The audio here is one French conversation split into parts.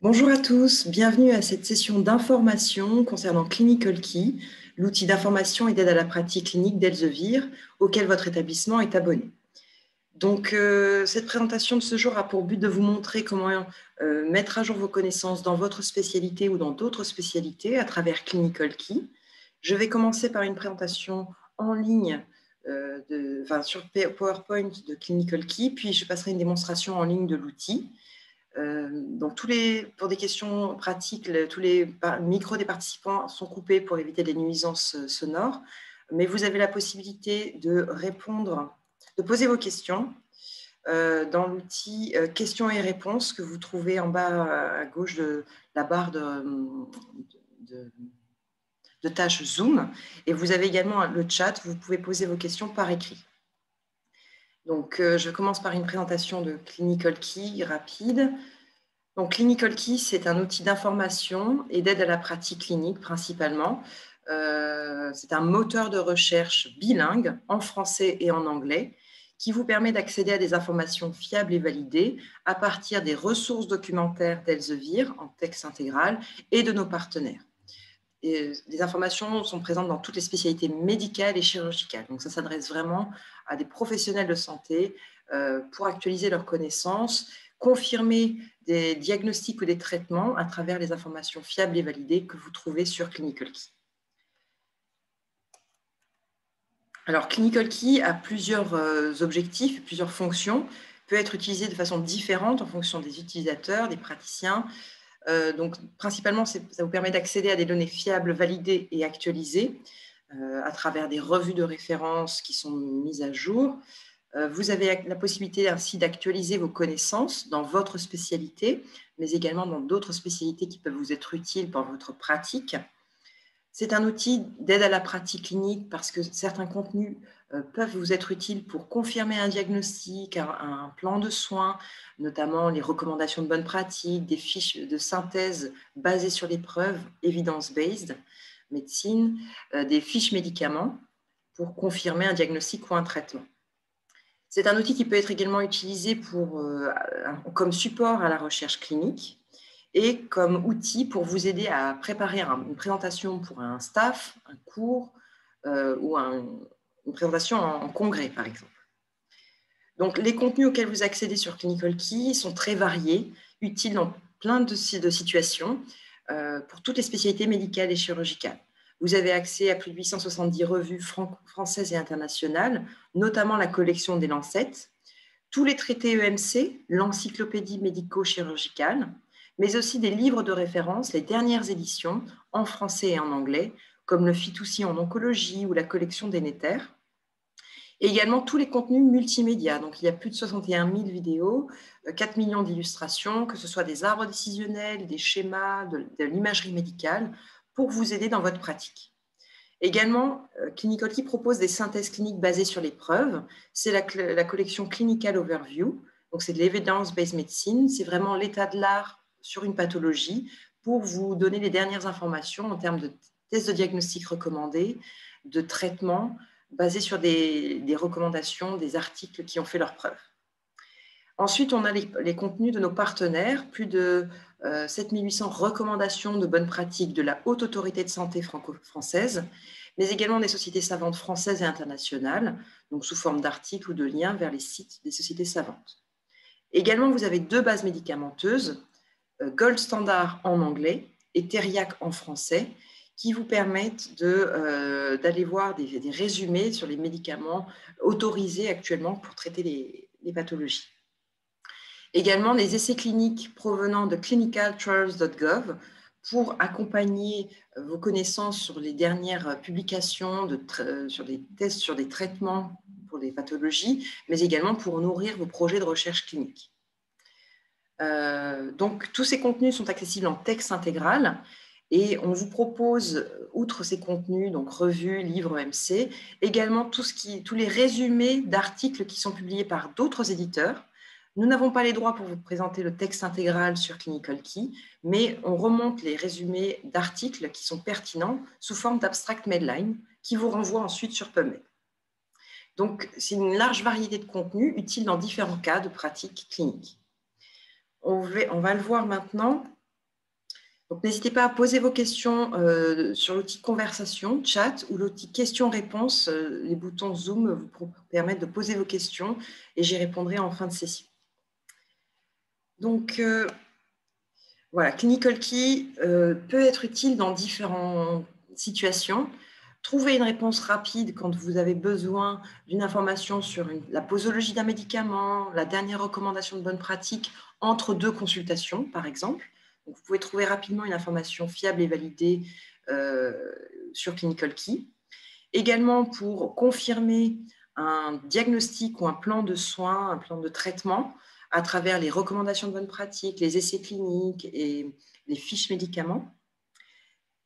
Bonjour à tous, bienvenue à cette session d'information concernant Clinical Key, l'outil d'information et d'aide à la pratique clinique d'Elsevier, auquel votre établissement est abonné. Donc, cette présentation de ce jour a pour but de vous montrer comment mettre à jour vos connaissances dans votre spécialité ou dans d'autres spécialités à travers Clinical Key. Je vais commencer par une présentation en ligne sur PowerPoint de Clinical Key, puis je passerai une démonstration en ligne de l'outil. Donc, pour des questions pratiques, tous les micros des participants sont coupés pour éviter des nuisances sonores, mais vous avez la possibilité de répondre, de poser vos questions dans l'outil questions et réponses que vous trouvez en bas à gauche de la barre de tâches Zoom. Et vous avez également le chat, vous pouvez poser vos questions par écrit. Donc, je commence par une présentation de Clinical Key rapide. Donc, Clinical Key, c'est un outil d'information et d'aide à la pratique clinique principalement. C'est un moteur de recherche bilingue en français et en anglais qui vous permet d'accéder à des informations fiables et validées à partir des ressources documentaires d'Elsevier en texte intégral et de nos partenaires. Et les informations sont présentes dans toutes les spécialités médicales et chirurgicales. Donc, ça s'adresse vraiment à des professionnels de santé pour actualiser leurs connaissances, confirmer des diagnostics ou des traitements à travers les informations fiables et validées que vous trouvez sur Clinical Key. Alors, Clinical Key a plusieurs objectifs, plusieurs fonctions, peut être utilisé de façon différente en fonction des utilisateurs, des praticiens. Donc, principalement, ça vous permet d'accéder à des données fiables, validées et actualisées à travers des revues de référence qui sont mises à jour. Vous avez la possibilité ainsi d'actualiser vos connaissances dans votre spécialité, mais également dans d'autres spécialités qui peuvent vous être utiles pour votre pratique. C'est un outil d'aide à la pratique clinique parce que certains contenus peuvent vous être utiles pour confirmer un diagnostic, un plan de soins, notamment les recommandations de bonne pratique, des fiches de synthèse basées sur les preuves, evidence-based médecine, des fiches médicaments pour confirmer un diagnostic ou un traitement. C'est un outil qui peut être également utilisé comme support à la recherche clinique et comme outil pour vous aider à préparer une présentation pour un staff, un cours ou une présentation en congrès, par exemple. Donc, les contenus auxquels vous accédez sur Clinical Key sont très variés, utiles dans plein de situations pour toutes les spécialités médicales et chirurgicales. Vous avez accès à plus de 870 revues françaises et internationales, notamment la collection des Lancet, tous les traités EMC, l'encyclopédie médico-chirurgicale, mais aussi des livres de référence, les dernières éditions, en français et en anglais, comme le Fitoussi en oncologie ou la collection des Néters. Et également tous les contenus multimédia. Donc, il y a plus de 61 000 vidéos, 4 millions d'illustrations, que ce soit des arbres décisionnels, des schémas, de l'imagerie médicale, pour vous aider dans votre pratique. Également, Clinical Key propose des synthèses cliniques basées sur les preuves. C'est la collection Clinical Overview. Donc, c'est de l'evidence-based medicine. C'est vraiment l'état de l'art sur une pathologie pour vous donner les dernières informations en termes de tests de diagnostic recommandés, de traitements basés sur des recommandations, des articles qui ont fait leurs preuves. Ensuite, on a les contenus de nos partenaires, plus de 7800 recommandations de bonnes pratiques de la Haute Autorité de Santé franco-française, mais également des sociétés savantes françaises et internationales, donc sous forme d'articles ou de liens vers les sites des sociétés savantes. Également, vous avez deux bases médicamenteuses, Gold Standard en anglais et Teriac en français, qui vous permettent d'aller voir des résumés sur les médicaments autorisés actuellement pour traiter les pathologies. Également, les essais cliniques provenant de clinicaltrials.gov pour accompagner vos connaissances sur les dernières publications, sur des tests, sur des traitements pour les pathologies, mais également pour nourrir vos projets de recherche clinique. Donc, tous ces contenus sont accessibles en texte intégral et on vous propose, outre ces contenus, donc revues, livres, MC, également tous les résumés d'articles qui sont publiés par d'autres éditeurs. Nous n'avons pas les droits pour vous présenter le texte intégral sur Clinical Key, mais on remonte les résumés d'articles qui sont pertinents sous forme d'abstract medline qui vous renvoie ensuite sur PubMed. Donc, c'est une large variété de contenus utiles dans différents cas de pratique clinique. On va le voir maintenant Donc, n'hésitez pas à poser vos questions sur l'outil conversation, chat, ou l'outil questions-réponses. Les boutons Zoom vous permettent de poser vos questions et j'y répondrai en fin de session. Donc, voilà, Clinical Key peut être utile dans différentes situations. Trouver une réponse rapide quand vous avez besoin d'une information sur la posologie d'un médicament, la dernière recommandation de bonne pratique entre deux consultations, par exemple. Donc, vous pouvez trouver rapidement une information fiable et validée sur Clinical Key. Également pour confirmer un diagnostic ou un plan de soins, un plan de traitement à travers les recommandations de bonne pratique, les essais cliniques et les fiches médicaments.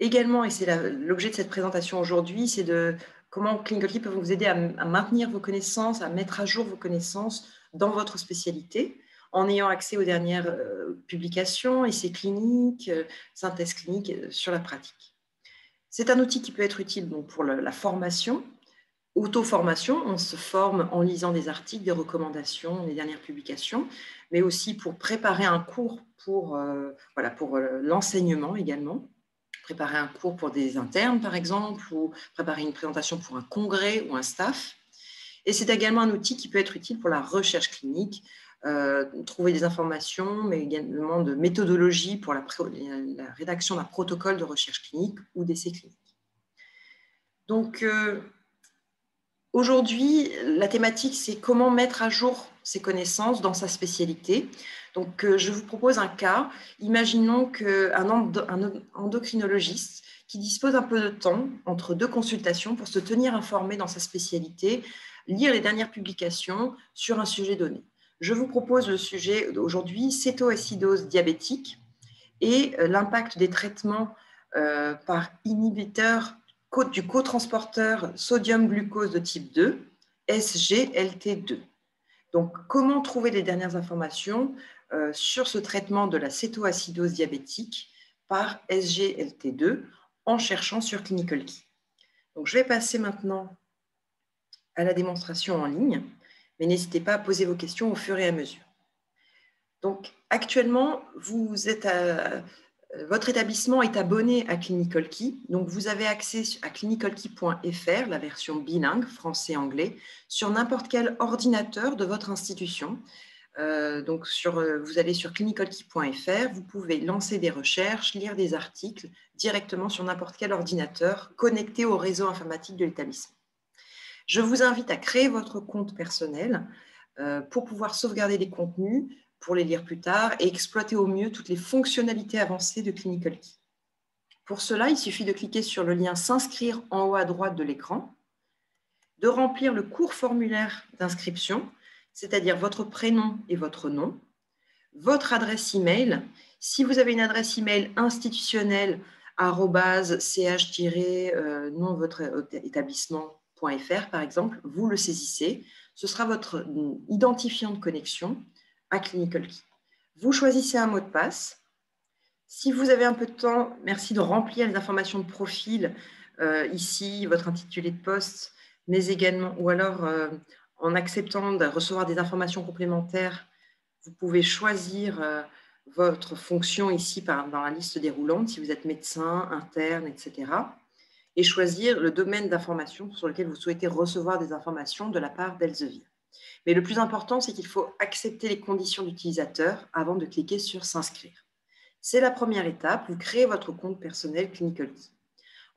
Également, et c'est l'objet de cette présentation aujourd'hui, c'est de comment Clinical Key peut vous aider à maintenir vos connaissances, à mettre à jour vos connaissances dans votre spécialité, en ayant accès aux dernières publications, essais cliniques, synthèses cliniques sur la pratique. C'est un outil qui peut être utile donc, pour la formation, auto-formation, on se forme en lisant des articles, des recommandations, les dernières publications, mais aussi pour préparer un cours pour l'enseignement également, préparer un cours pour des internes par exemple, ou préparer une présentation pour un congrès ou un staff. Et c'est également un outil qui peut être utile pour la recherche clinique, trouver des informations, mais également de méthodologie pour la rédaction d'un protocole de recherche clinique ou d'essai clinique. Donc, aujourd'hui, la thématique, c'est comment mettre à jour ses connaissances dans sa spécialité. Donc, je vous propose un cas. Imaginons qu'un endocrinologiste qui dispose un peu de temps entre deux consultations pour se tenir informé dans sa spécialité, lire les dernières publications sur un sujet donné. Je vous propose le sujet d'aujourd'hui, cétoacidose diabétique et l'impact des traitements par inhibiteurs du cotransporteur sodium-glucose de type 2, SGLT2. Donc, comment trouver les dernières informations sur ce traitement de la cétoacidose diabétique par SGLT2 en cherchant sur Clinical Key. Donc, je vais passer maintenant à la démonstration en ligne, mais n'hésitez pas à poser vos questions au fur et à mesure. Donc, actuellement, votre établissement est abonné à Clinical Key, donc vous avez accès à clinicalkey.fr, la version bilingue, français-anglais, sur n'importe quel ordinateur de votre institution. Donc vous allez sur clinicalkey.fr, vous pouvez lancer des recherches, lire des articles directement sur n'importe quel ordinateur connecté au réseau informatique de l'établissement. Je vous invite à créer votre compte personnel pour pouvoir sauvegarder les contenus, pour les lire plus tard et exploiter au mieux toutes les fonctionnalités avancées de Clinical Key. Pour cela, il suffit de cliquer sur le lien « S'inscrire » en haut à droite de l'écran, de remplir le court formulaire d'inscription, c'est-à-dire votre prénom et votre nom, votre adresse email. Si vous avez une adresse email institutionnelle, @ch-nom de votre établissement.fr, par exemple, vous le saisissez. Ce sera votre identifiant de connexion à Clinical Key. Vous choisissez un mot de passe. Si vous avez un peu de temps, merci de remplir les informations de profil, ici, votre intitulé de poste, mais également, ou alors en acceptant de recevoir des informations complémentaires, vous pouvez choisir votre fonction ici dans la liste déroulante, si vous êtes médecin, interne, etc. Et choisir le domaine d'information sur lequel vous souhaitez recevoir des informations de la part d'Elsevier. Mais le plus important, c'est qu'il faut accepter les conditions d'utilisateur avant de cliquer sur « S'inscrire ». C'est la première étape, vous créez votre compte personnel Clinical Key.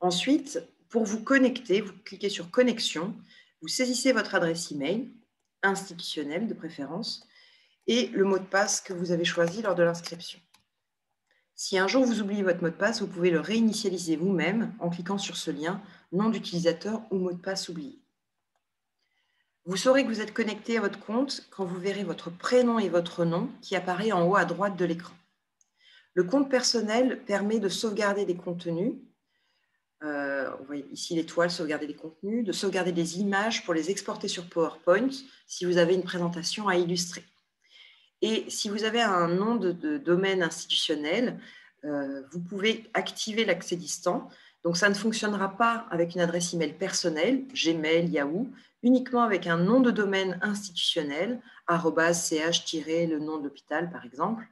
Ensuite, pour vous connecter, vous cliquez sur « Connexion », vous saisissez votre adresse email, institutionnelle de préférence, et le mot de passe que vous avez choisi lors de l'inscription. Si un jour vous oubliez votre mot de passe, vous pouvez le réinitialiser vous-même en cliquant sur ce lien « Nom d'utilisateur » ou « Mot de passe oublié ». Vous saurez que vous êtes connecté à votre compte quand vous verrez votre prénom et votre nom qui apparaît en haut à droite de l'écran. Le compte personnel permet de sauvegarder des contenus. Vous voyez ici l'étoile, sauvegarder les contenus, de sauvegarder des images pour les exporter sur PowerPoint si vous avez une présentation à illustrer. Et si vous avez un nom de domaine institutionnel, vous pouvez activer l'accès distant. Donc, ça ne fonctionnera pas avec une adresse email personnelle, Gmail, Yahoo, uniquement avec un nom de domaine institutionnel, @ch- le nom de l'hôpital, par exemple,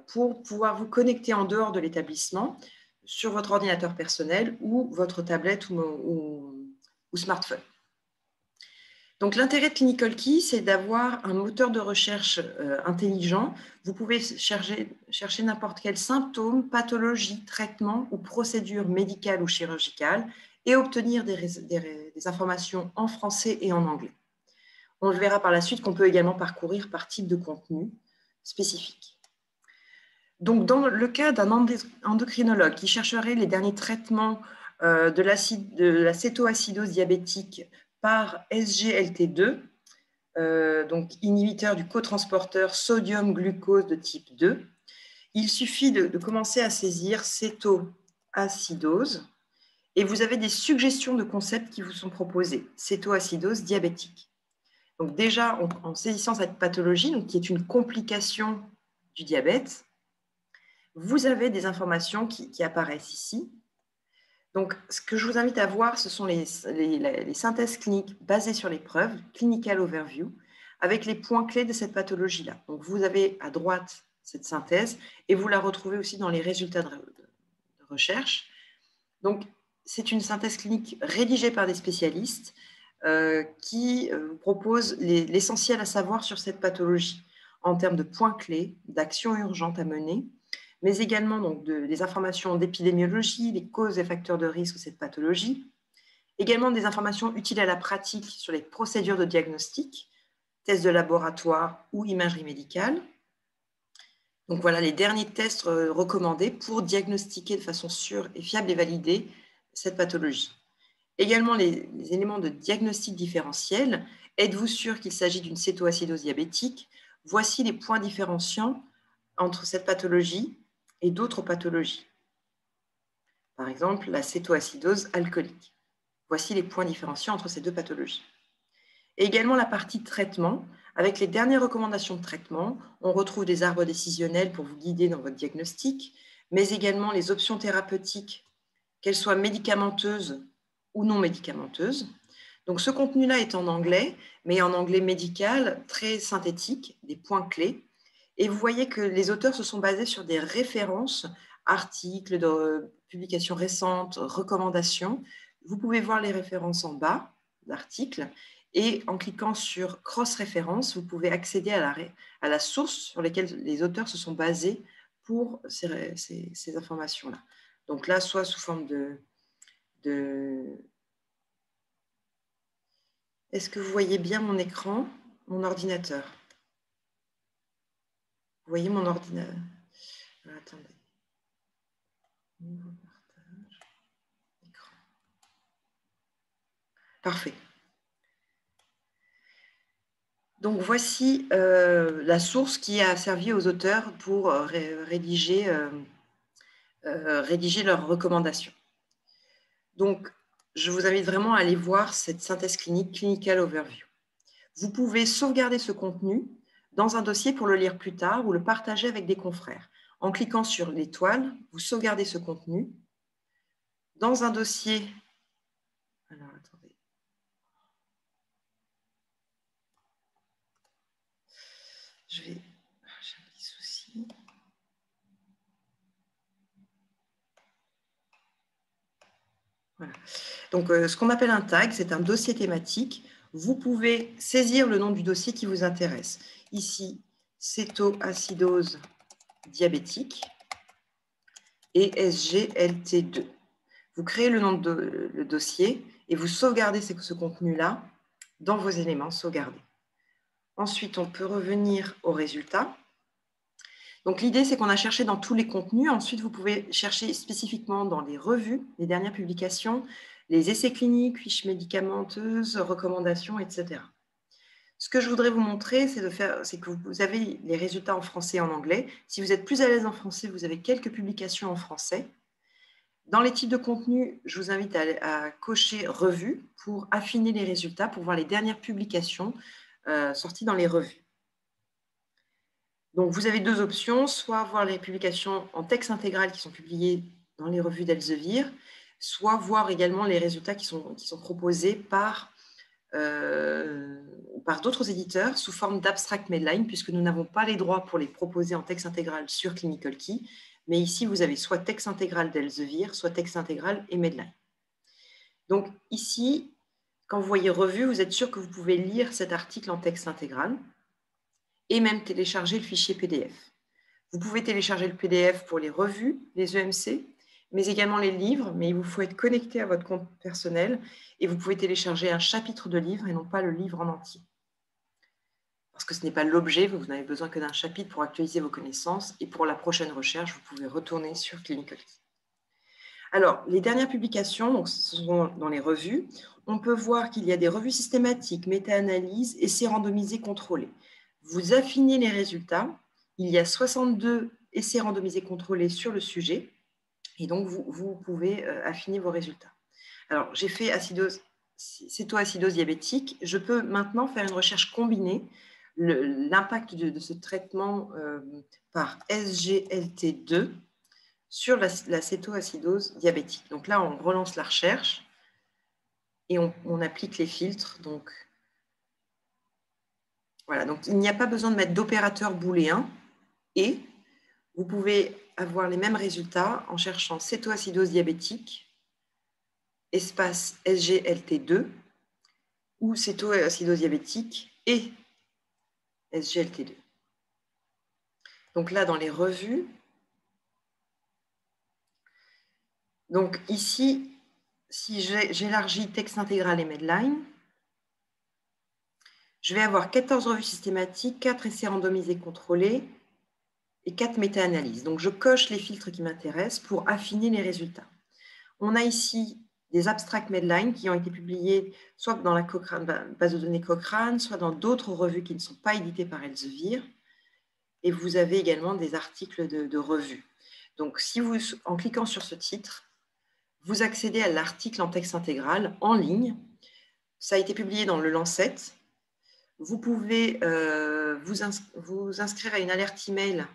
pour pouvoir vous connecter en dehors de l'établissement sur votre ordinateur personnel ou votre tablette ou smartphone. Donc, l'intérêt de Clinical Key, c'est d'avoir un moteur de recherche intelligent. Vous pouvez chercher n'importe quel symptôme, pathologie, traitement ou procédure médicale ou chirurgicale et obtenir des informations en français et en anglais. On le verra par la suite qu'on peut également parcourir par type de contenu spécifique. Donc, dans le cas d'un endocrinologue qui chercherait les derniers traitements de la cétoacidose diabétique par SGLT2, donc inhibiteur du cotransporteur sodium-glucose de type 2, il suffit de commencer à saisir cétoacidose et vous avez des suggestions de concepts qui vous sont proposés. Cétoacidose diabétique. Donc déjà, en saisissant cette pathologie, donc qui est une complication du diabète, vous avez des informations qui apparaissent ici. Donc, ce que je vous invite à voir, ce sont les synthèses cliniques basées sur les preuves, Clinical Overview, avec les points clés de cette pathologie-là. Donc, vous avez à droite cette synthèse et vous la retrouvez aussi dans les résultats de recherche. Donc, c'est une synthèse clinique rédigée par des spécialistes qui vous propose l'essentiel à savoir sur cette pathologie en termes de points clés, d'actions urgentes à mener, mais également donc, des informations d'épidémiologie, les causes et facteurs de risque de cette pathologie, également des informations utiles à la pratique sur les procédures de diagnostic, tests de laboratoire ou imagerie médicale. Donc voilà les derniers tests recommandés pour diagnostiquer de façon sûre et fiable et validée cette pathologie. Également les éléments de diagnostic différentiel. Êtes-vous sûr qu'il s'agit d'une cétoacidose diabétique? Voici les points différenciants entre cette pathologie et d'autres pathologies. Par exemple, la cétoacidose alcoolique. Voici les points différenciants entre ces deux pathologies. Et également la partie traitement. Avec les dernières recommandations de traitement, on retrouve des arbres décisionnels pour vous guider dans votre diagnostic, mais également les options thérapeutiques, qu'elles soient médicamenteuses ou non médicamenteuses. Donc ce contenu-là est en anglais, mais en anglais médical, très synthétique, des points clés. Et vous voyez que les auteurs se sont basés sur des références, articles, de publications récentes, recommandations. Vous pouvez voir les références en bas d'articles. Et en cliquant sur cross-référence, vous pouvez accéder à la source sur laquelle les auteurs se sont basés pour ces informations-là. Donc là, soit sous forme Est-ce que vous voyez bien mon écran, mon ordinateur? Vous voyez mon ordinateur? Attendez. Nouveau partage. Écran. Parfait. Donc, voici la source qui a servi aux auteurs pour rédiger leurs recommandations. Donc, je vous invite vraiment à aller voir cette synthèse clinique, Clinical Overview. Vous pouvez sauvegarder ce contenu dans un dossier pour le lire plus tard ou le partager avec des confrères. En cliquant sur l'étoile, vous sauvegardez ce contenu dans un dossier. Alors, attendez. J'ai un petit souci. Voilà. Donc, ce qu'on appelle un tag, c'est un dossier thématique. Vous pouvez saisir le nom du dossier qui vous intéresse. Ici, cétoacidose diabétique et SGLT2. Vous créez le nom de le dossier et vous sauvegardez ce contenu-là dans vos éléments sauvegardés. Ensuite, on peut revenir aux résultats. Donc, l'idée, c'est qu'on a cherché dans tous les contenus. Ensuite, vous pouvez chercher spécifiquement dans les revues, les dernières publications, les essais cliniques, fiches médicamenteuses, recommandations, etc. Ce que je voudrais vous montrer, c'est que vous avez les résultats en français et en anglais. Si vous êtes plus à l'aise en français, vous avez quelques publications en français. Dans les types de contenus, je vous invite à cocher « Revues » pour affiner les résultats, pour voir les dernières publications sorties dans les revues. Donc, vous avez deux options, soit voir les publications en texte intégral qui sont publiées dans les revues d'Elsevier, soit voir également les résultats qui sont proposés par par d'autres éditeurs sous forme d'abstract Medline, puisque nous n'avons pas les droits pour les proposer en texte intégral sur Clinical Key. Mais ici, vous avez soit texte intégral d'Elsevier, soit texte intégral et Medline. Donc ici, quand vous voyez revue, vous êtes sûr que vous pouvez lire cet article en texte intégral et même télécharger le fichier PDF. Vous pouvez télécharger le PDF pour les revues, les EMC, mais également les livres, mais il vous faut être connecté à votre compte personnel et vous pouvez télécharger un chapitre de livre et non pas le livre en entier. Parce que ce n'est pas l'objet, vous n'avez besoin que d'un chapitre pour actualiser vos connaissances et pour la prochaine recherche, vous pouvez retourner sur Clinical Key. Alors, les dernières publications, donc, ce sont dans les revues. On peut voir qu'il y a des revues systématiques, méta-analyses, essais randomisés contrôlés. Vous affinez les résultats. Il y a 62 essais randomisés contrôlés sur le sujet. Et donc, vous pouvez affiner vos résultats. Alors, j'ai fait cétoacidose diabétique. Je peux maintenant faire une recherche combinée. L'impact de ce traitement par SGLT2 sur la cétoacidose diabétique. Donc là, on relance la recherche et on applique les filtres. Donc, voilà. Donc, il n'y a pas besoin de mettre d'opérateur booléen et vous pouvez avoir les mêmes résultats en cherchant cétoacidose diabétique, espace SGLT2 ou cétoacidose diabétique et SGLT2. Donc là, dans les revues, donc ici, si j'élargis texte intégral et Medline, je vais avoir 14 revues systématiques, 4 essais randomisés contrôlés et 4 méta-analyses. Donc, je coche les filtres qui m'intéressent pour affiner les résultats. On a ici des abstracts Medline qui ont été publiés soit dans la base de données Cochrane, soit dans d'autres revues qui ne sont pas éditées par Elsevier. Et vous avez également des articles de revues. Donc, en cliquant sur ce titre, vous accédez à l'article en texte intégral en ligne. Ça a été publié dans le Lancet. Vous pouvez vous inscrire à une alerte email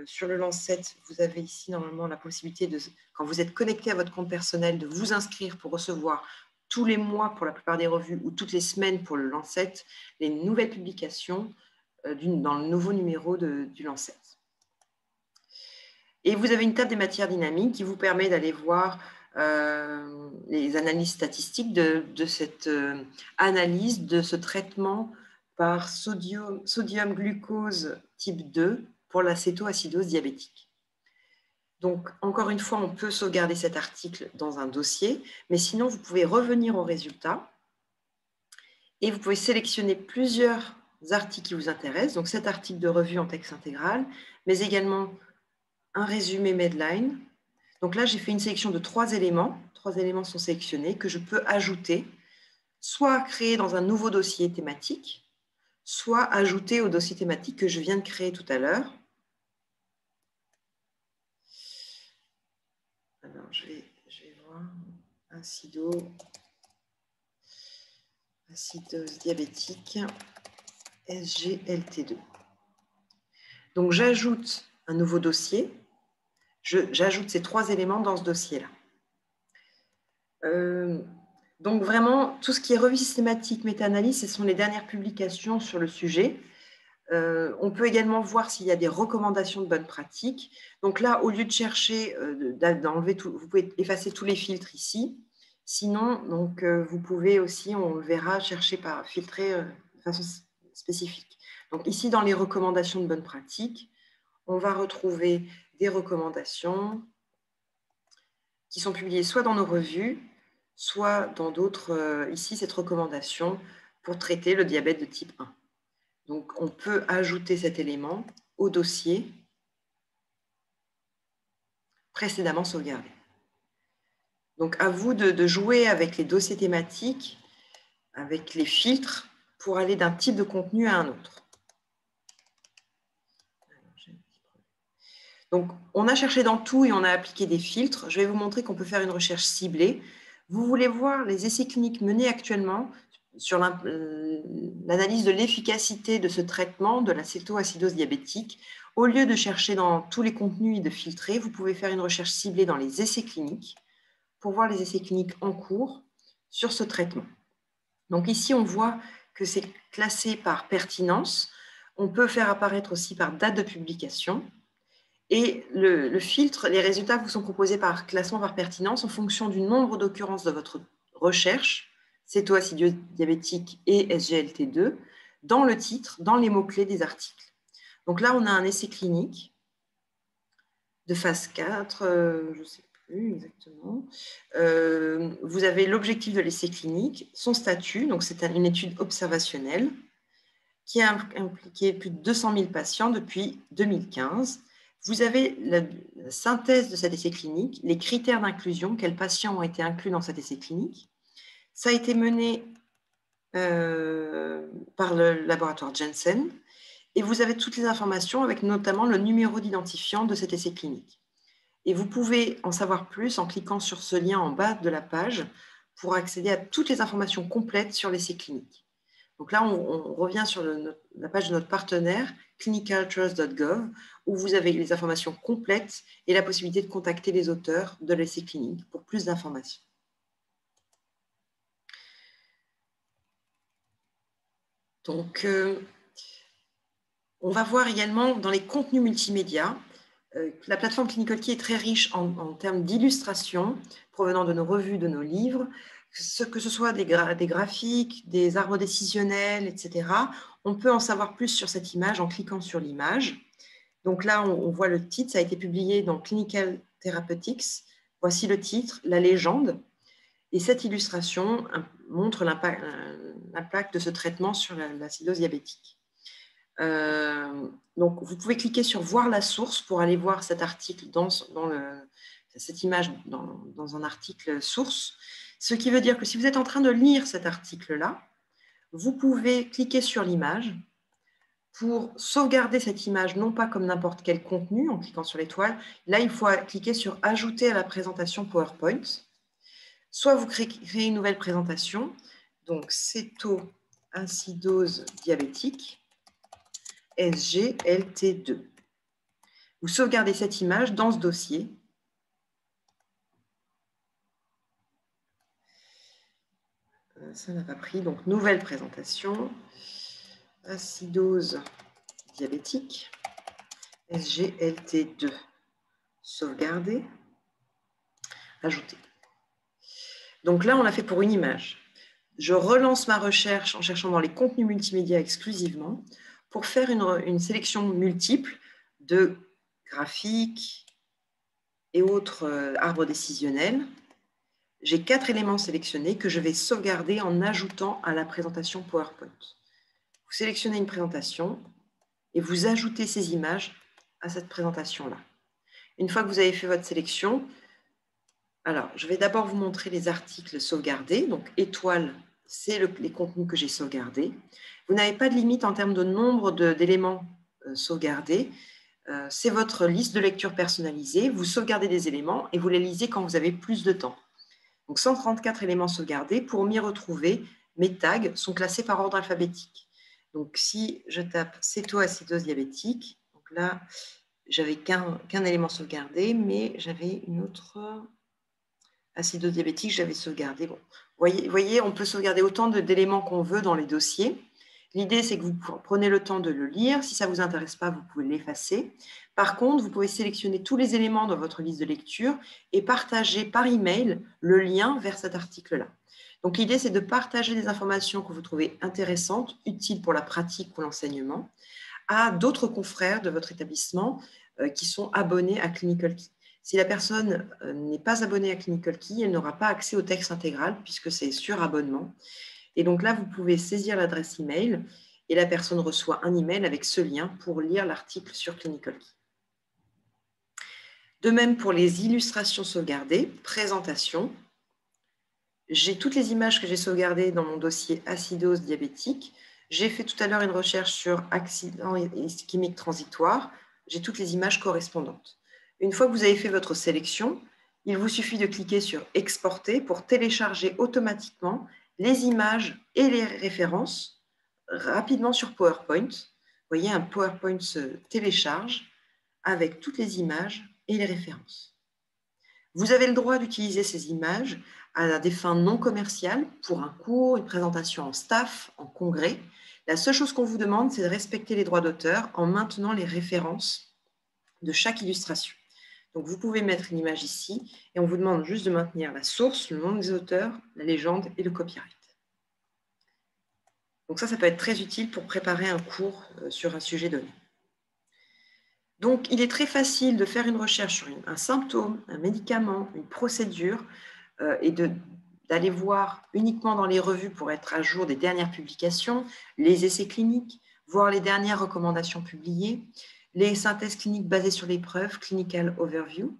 sur le Lancet. Vous avez ici normalement la possibilité, quand vous êtes connecté à votre compte personnel, de vous inscrire pour recevoir tous les mois pour la plupart des revues ou toutes les semaines pour le Lancet, les nouvelles publications dans le nouveau numéro du Lancet. Et vous avez une table des matières dynamiques qui vous permet d'aller voir les analyses statistiques de cette analyse de ce traitement par sodium glucose type 2 pour la cétoacidose diabétique. Donc, encore une fois, on peut sauvegarder cet article dans un dossier, mais sinon, vous pouvez revenir aux résultats et vous pouvez sélectionner plusieurs articles qui vous intéressent. Donc, cet article de revue en texte intégral, mais également un résumé Medline. Donc là, j'ai fait une sélection de 3 éléments. 3 éléments sont sélectionnés que je peux ajouter, soit créer dans un nouveau dossier thématique, soit ajouter au dossier thématique que je viens de créer tout à l'heure. Alors, je vais voir acidose diabétique, SGLT2. Donc, j'ajoute un nouveau dossier. J'ajoute ces 3 éléments dans ce dossier-là. Donc vraiment, tout ce qui est revue systématique, méta-analyse, ce sont les dernières publications sur le sujet. On peut également voir s'il y a des recommandations de bonnes pratiques. Donc là, au lieu de chercher, d'enlever tout, vous pouvez effacer tous les filtres ici. Sinon, donc, vous pouvez aussi, on le verra, chercher par filtrer de façon spécifique. Donc ici, dans les recommandations de bonnes pratiques, on va retrouver des recommandations qui sont publiées soit dans nos revues, soit dans d'autres, ici, cette recommandation pour traiter le diabète de type 1. Donc, on peut ajouter cet élément au dossier précédemment sauvegardé. Donc, à vous de jouer avec les dossiers thématiques, avec les filtres, pour aller d'un type de contenu à un autre. Donc, on a cherché dans tout et on a appliqué des filtres. Je vais vous montrer qu'on peut faire une recherche ciblée. Vous voulez voir les essais cliniques menés actuellement sur l'analyse de l'efficacité de ce traitement de la cétoacidose diabétique. Au lieu de chercher dans tous les contenus et de filtrer, vous pouvez faire une recherche ciblée dans les essais cliniques pour voir les essais cliniques en cours sur ce traitement. Donc ici, on voit que c'est classé par pertinence. On peut faire apparaître aussi par date de publication. Et le filtre, les résultats vous sont proposés par classement par pertinence en fonction du nombre d'occurrences de votre recherche, cétoacidose diabétique et SGLT2, dans le titre, dans les mots-clés des articles. Donc là, on a un essai clinique de phase 4, je ne sais plus exactement. Vous avez l'objectif de l'essai clinique, son statut, donc c'est une étude observationnelle qui a impliqué plus de 200 000 patients depuis 2015. Vous avez la synthèse de cet essai clinique, les critères d'inclusion, quels patients ont été inclus dans cet essai clinique. Ça a été mené par le laboratoire Janssen, et vous avez toutes les informations avec notamment le numéro d'identifiant de cet essai clinique. Et vous pouvez en savoir plus en cliquant sur ce lien en bas de la page pour accéder à toutes les informations complètes sur l'essai clinique. Donc là, on revient sur la page de notre partenaire, clinicaltrials.gov, où vous avez les informations complètes et la possibilité de contacter les auteurs de l'essai clinique pour plus d'informations. Donc, on va voir également dans les contenus multimédia. La plateforme ClinicalKey est très riche en termes d'illustrations provenant de nos revues, de nos livres, que ce soit des graphiques, des arbres décisionnels, etc. On peut en savoir plus sur cette image en cliquant sur l'image. Donc là, on voit le titre, ça a été publié dans Clinical Therapeutics. Voici le titre, la légende. Et cette illustration montre l'impact de ce traitement sur l'acidose diabétique. Donc, vous pouvez cliquer sur « Voir la source » pour aller voir cet article cette image dans un article source. Ce qui veut dire que si vous êtes en train de lire cet article-là, vous pouvez cliquer sur l'image pour sauvegarder cette image, non pas comme n'importe quel contenu en cliquant sur l'étoile. Là, il faut cliquer sur « Ajouter à la présentation PowerPoint ». Soit vous créez une nouvelle présentation, donc cétoacidose diabétique, SGLT2. Vous sauvegardez cette image dans ce dossier. Ça n'a pas pris, donc nouvelle présentation. Acidose diabétique, SGLT2. Sauvegarder, ajouter. Donc là, on l'a fait pour une image. Je relance ma recherche en cherchant dans les contenus multimédia exclusivement pour faire une sélection multiple de graphiques et autres arbres décisionnels. J'ai 4 éléments sélectionnés que je vais sauvegarder en ajoutant à la présentation PowerPoint. Vous sélectionnez une présentation et vous ajoutez ces images à cette présentation-là. Une fois que vous avez fait votre sélection, alors je vais d'abord vous montrer les articles sauvegardés. Donc étoile, c'est les contenus que j'ai sauvegardés. Vous n'avez pas de limite en termes de nombre d'éléments sauvegardés. C'est votre liste de lecture personnalisée. Vous sauvegardez des éléments et vous les lisez quand vous avez plus de temps. Donc 134 éléments sauvegardés. Pour m'y retrouver, mes tags sont classés par ordre alphabétique. Donc si je tape cétoacidose diabétique, donc là, j'avais qu'un élément sauvegardé, mais j'avais une autre acidose diabétique, j'avais sauvegardé. Bon, vous voyez, on peut sauvegarder autant d'éléments qu'on veut dans les dossiers. L'idée, c'est que vous prenez le temps de le lire. Si ça ne vous intéresse pas, vous pouvez l'effacer. Par contre, vous pouvez sélectionner tous les éléments dans votre liste de lecture et partager par email le lien vers cet article-là. Donc, l'idée, c'est de partager des informations que vous trouvez intéressantes, utiles pour la pratique ou l'enseignement, à d'autres confrères de votre établissement qui sont abonnés à ClinicalKey. Si la personne n'est pas abonnée à ClinicalKey, elle n'aura pas accès au texte intégral puisque c'est sur abonnement. Et donc là, vous pouvez saisir l'adresse email et la personne reçoit un email avec ce lien pour lire l'article sur ClinicalKey. De même pour les illustrations sauvegardées, présentation. J'ai toutes les images que j'ai sauvegardées dans mon dossier acidose diabétique. J'ai fait tout à l'heure une recherche sur accident ischémique transitoire. J'ai toutes les images correspondantes. Une fois que vous avez fait votre sélection, il vous suffit de cliquer sur « Exporter » pour télécharger automatiquement les images et les références rapidement sur PowerPoint. Vous voyez, un PowerPoint se télécharge avec toutes les images et les références. Vous avez le droit d'utiliser ces images à des fins non commerciales, pour un cours, une présentation en staff, en congrès. La seule chose qu'on vous demande, c'est de respecter les droits d'auteur en maintenant les références de chaque illustration. Donc, vous pouvez mettre une image ici et on vous demande juste de maintenir la source, le nom des auteurs, la légende et le copyright. Donc ça peut être très utile pour préparer un cours sur un sujet donné. Donc, il est très facile de faire une recherche sur un symptôme, un médicament, une procédure et d'aller voir uniquement dans les revues pour être à jour des dernières publications, les essais cliniques, voir les dernières recommandations publiées, les synthèses cliniques basées sur les preuves, Clinical Overview.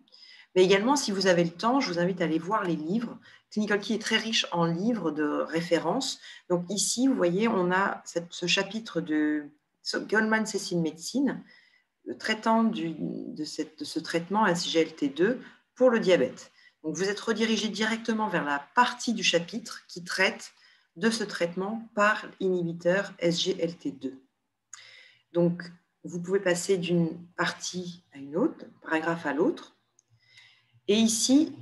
Mais également, si vous avez le temps, je vous invite à aller voir les livres. Clinical Key est très riche en livres de référence. Donc ici, vous voyez, on a ce chapitre de Goldman Cecil Medicine, traitant de ce traitement SGLT2 pour le diabète. Donc, vous êtes redirigé directement vers la partie du chapitre qui traite de ce traitement par inhibiteur SGLT2. Donc, vous pouvez passer d'une partie à une autre, d'un paragraphe à l'autre. Et ici,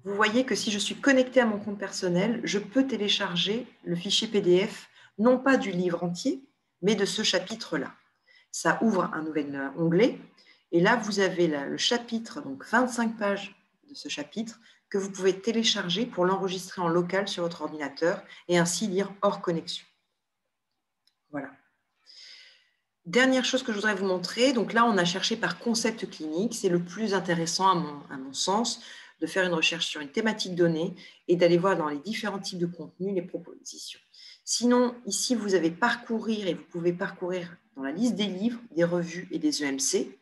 vous voyez que si je suis connecté à mon compte personnel, je peux télécharger le fichier PDF, non pas du livre entier, mais de ce chapitre-là. Ça ouvre un nouvel onglet. Et là, vous avez le chapitre, donc 25 pages de ce chapitre, que vous pouvez télécharger pour l'enregistrer en local sur votre ordinateur et ainsi lire hors connexion. Voilà. Dernière chose que je voudrais vous montrer, donc là, on a cherché par concept clinique. C'est le plus intéressant à mon sens, de faire une recherche sur une thématique donnée et d'aller voir dans les différents types de contenus les propositions. Sinon, ici, vous avez parcourir et vous pouvez parcourir dans la liste des livres, des revues et des EMC.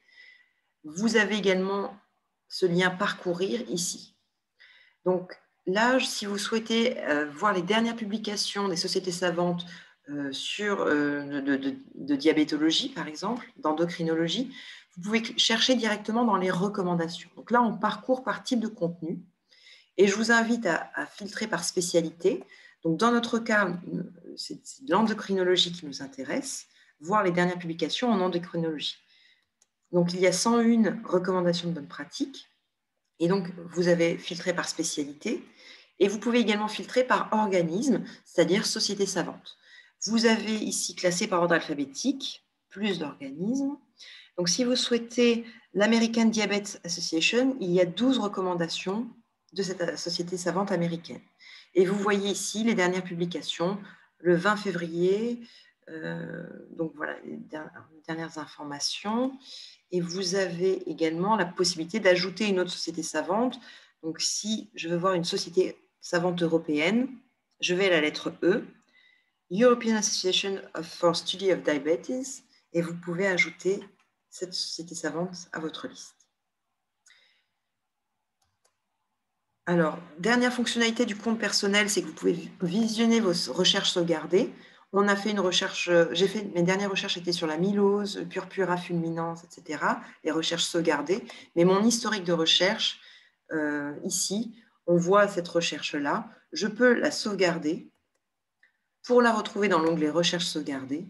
Vous avez également ce lien parcourir ici. Donc là, si vous souhaitez voir les dernières publications des sociétés savantes de diabétologie, par exemple, d'endocrinologie, vous pouvez chercher directement dans les recommandations. Donc là, on parcourt par type de contenu. Et je vous invite à filtrer par spécialité. Donc, dans notre cas, c'est l'endocrinologie qui nous intéresse, voir les dernières publications en endocrinologie. Donc, il y a 101 recommandations de bonne pratique. Et donc, vous avez filtré par spécialité. Et vous pouvez également filtrer par organisme, c'est-à-dire société savante. Vous avez ici classé par ordre alphabétique, plus d'organismes. Donc, si vous souhaitez l'American Diabetes Association, il y a 12 recommandations de cette société savante américaine. Et vous voyez ici les dernières publications, le 20 février, donc voilà, les dernières informations. Et vous avez également la possibilité d'ajouter une autre société savante. Donc, si je veux voir une société savante européenne, je vais à la lettre E, European Association for Study of Diabetes, et vous pouvez ajouter cette société savante à votre liste. Alors, dernière fonctionnalité du compte personnel, c'est que vous pouvez visionner vos recherches sauvegardées. On a fait une recherche, mes dernières recherches étaient sur l'amylose, purpura fulminans, etc., les recherches sauvegardées. Mais mon historique de recherche, ici, on voit cette recherche-là. Je peux la sauvegarder pour la retrouver dans l'onglet recherche sauvegardée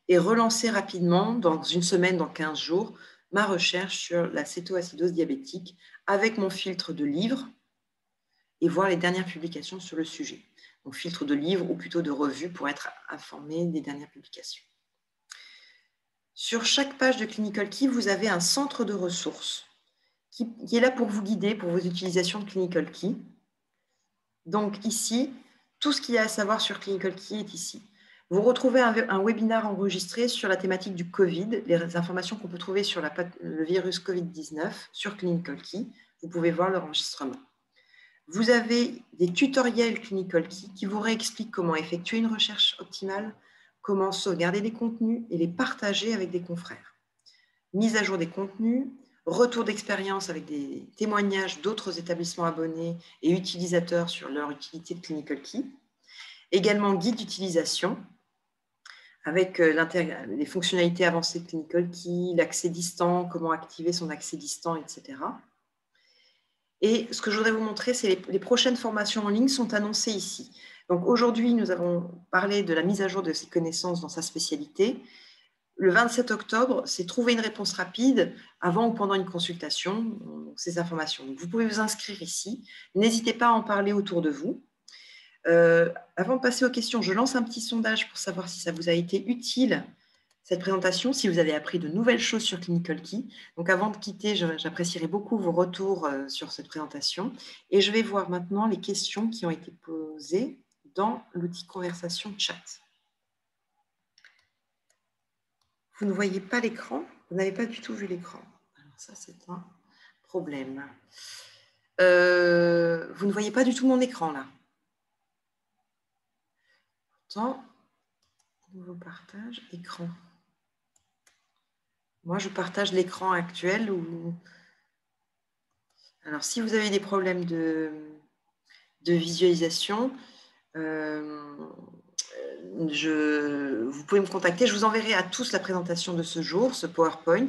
et relancer rapidement, dans une semaine, dans 15 jours, ma recherche sur la cétoacidose diabétique avec mon filtre de livres et voir les dernières publications sur le sujet. Donc, filtre de livres ou plutôt de revues pour être informé des dernières publications. Sur chaque page de Clinical Key, vous avez un centre de ressources qui est là pour vous guider pour vos utilisations de Clinical Key. Donc ici, tout ce qu'il y a à savoir sur Clinical Key est ici. Vous retrouvez un webinaire enregistré sur la thématique du Covid, les informations qu'on peut trouver sur le virus Covid-19 sur Clinical Key. Vous pouvez voir l'enregistrement. Vous avez des tutoriels Clinical Key qui vous réexpliquent comment effectuer une recherche optimale, comment sauvegarder des contenus et les partager avec des confrères. Mise à jour des contenus, retour d'expérience avec des témoignages d'autres établissements abonnés et utilisateurs sur leur utilité de Clinical Key. Également guide d'utilisation avec les fonctionnalités avancées de Clinical Key, l'accès distant, comment activer son accès distant, etc. Et ce que je voudrais vous montrer, c'est les prochaines formations en ligne sont annoncées ici. Donc aujourd'hui, nous avons parlé de la mise à jour de ces connaissances dans sa spécialité. le 27 octobre, c'est trouver une réponse rapide avant ou pendant une consultation, donc ces informations. Donc, vous pouvez vous inscrire ici. N'hésitez pas à en parler autour de vous. Avant de passer aux questions, je lance un petit sondage pour savoir si ça vous a été utile, cette présentation, si vous avez appris de nouvelles choses sur Clinical Key. Donc, avant de quitter, j'apprécierais beaucoup vos retours sur cette présentation. Et je vais voir maintenant les questions qui ont été posées dans l'outil conversation chat. Vous ne voyez pas l'écran? Vous n'avez pas du tout vu l'écran. Alors ça, c'est un problème. Vous ne voyez pas du tout mon écran, là. Pourtant, nouveau partage, écran. Moi, je partage l'écran actuel. Alors, si vous avez des problèmes de visualisation, vous pouvez me contacter. Je vous enverrai à tous la présentation de ce jour, ce PowerPoint,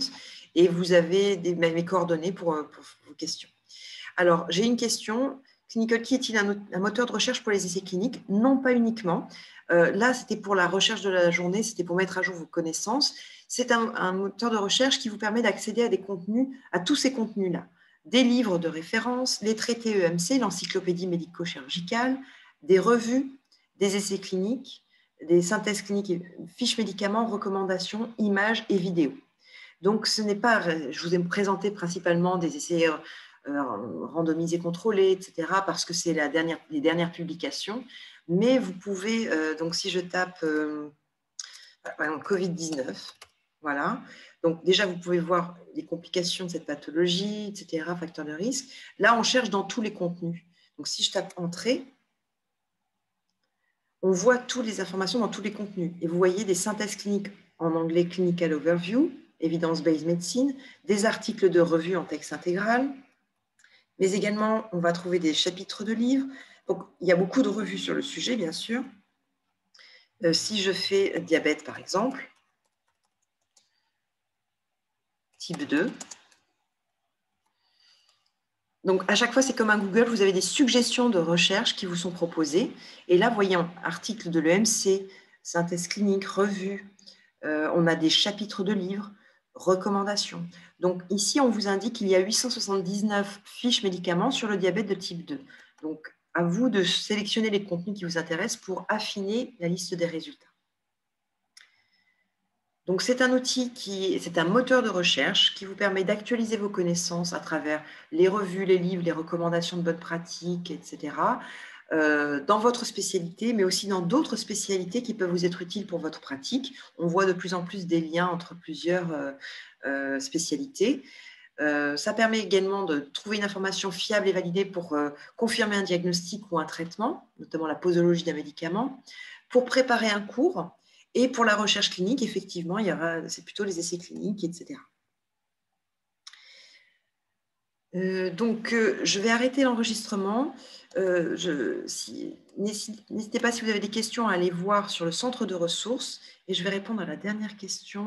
et vous avez mes coordonnées pour vos questions. Alors, j'ai une question. Clinical Key est-il un moteur de recherche pour les essais cliniques? Non, pas uniquement. Là, c'était pour la recherche de la journée, c'était pour mettre à jour vos connaissances. C'est un moteur de recherche qui vous permet d'accéder à des contenus, à tous ces contenus-là. Des livres de référence, les traités EMC, l'encyclopédie médico-chirurgicale, des revues, des essais cliniques, des synthèses cliniques, fiches médicaments, recommandations, images et vidéos. Donc, ce n'est pas, je vous ai présenté principalement des essais randomisés, contrôlés, etc., parce que c'est les dernières publications. Mais vous pouvez, donc si je tape Covid-19, voilà. Donc, déjà, vous pouvez voir les complications de cette pathologie, etc., facteurs de risque. Là, on cherche dans tous les contenus. Donc, si je tape Entrée, on voit toutes les informations dans tous les contenus. Et vous voyez des synthèses cliniques en anglais, Clinical Overview, Evidence-Based Medicine, des articles de revue en texte intégral, mais également, on va trouver des chapitres de livres. Donc, il y a beaucoup de revues sur le sujet, bien sûr. Si je fais diabète, par exemple, type 2, donc, à chaque fois, c'est comme un Google, vous avez des suggestions de recherche qui vous sont proposées. Et là, voyons, articles de l'EMC, synthèse clinique, revue, on a des chapitres de livres, recommandations. Donc, ici, on vous indique qu'il y a 879 fiches médicaments sur le diabète de type 2. Donc, à vous de sélectionner les contenus qui vous intéressent pour affiner la liste des résultats. Donc, c'est un outil c'est un moteur de recherche qui vous permet d'actualiser vos connaissances à travers les revues, les livres, les recommandations de bonnes pratiques, etc., dans votre spécialité, mais aussi dans d'autres spécialités qui peuvent vous être utiles pour votre pratique. On voit de plus en plus des liens entre plusieurs spécialités. Ça permet également de trouver une information fiable et validée pour confirmer un diagnostic ou un traitement, notamment la posologie d'un médicament, pour préparer un cours. Et pour la recherche clinique, effectivement, c'est plutôt les essais cliniques, etc. Donc, je vais arrêter l'enregistrement. N'hésitez pas, si vous avez des questions, à aller voir sur le centre de ressources. Et je vais répondre à la dernière question.